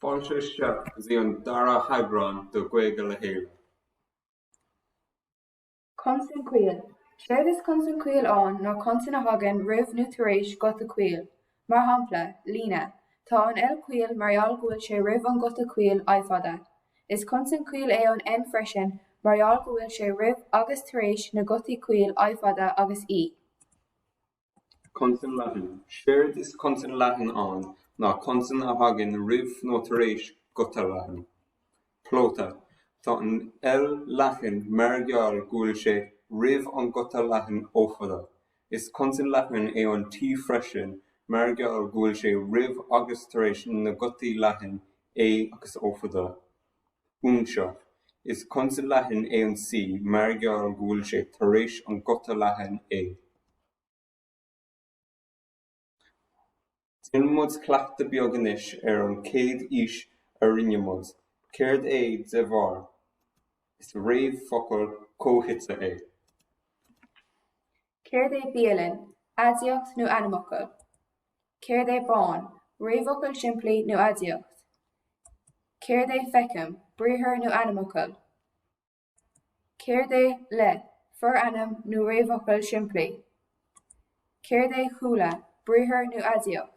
Fáilte isteach bhí an dara haibreán do ghaeilge le héile. Consan cuill. Séir is consan cuill an nó consan a hagan roimh nó tar éis gota cuill. Mar hampla, lína. Tá an el cuill mariall gúil sé roimh an gota cuill aifada. Is consan cuill é an en freisin mariall gúil sé roimh agus tar éis na gotaí cuill aifada agus í. Consan leathan. Séir is consan leathan an ná consan a hagan roimh nó tar éis gota leathan. Plóta. Tá an el leathan mariall gúil sé roimh an gota leathan ófada. Is consan leathan é an tí freisin mariall gúil sé roimh agus tar éis na gotaí leathan é agus ófada. Únseach. Is consan leathan é an sí mariall gúil sé tar éis an gota leathan é. Tin mud cleachta beagnais an céad ís a rinne mud. Céird é de bharr. Is réamh focail cóithitse é. Céird é bialann, adíocht nó animacail. Céird é bán, réamhocail simplí nó adíocht. Céird é feicim, bríthir nó animacail. Céird é le, for anam nó réamhocail simplí. Céird é chúla, bríthir nó adíocht.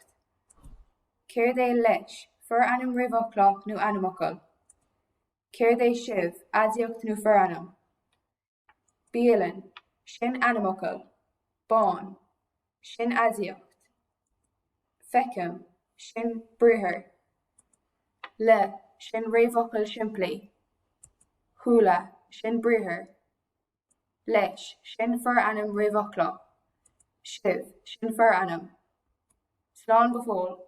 Céird é leis, for anam réamhoclach nó animacail. Céird é sibh, adíocht nó for anam. Bialann, sin animacail. Bán, sin adíocht. Feicim, sin bríthir. Le, sin réamhocail simplí. Chúla, sin bríthir. Leis, sin for anam réamhoclach. Sibh, sin for anam. Slán befól.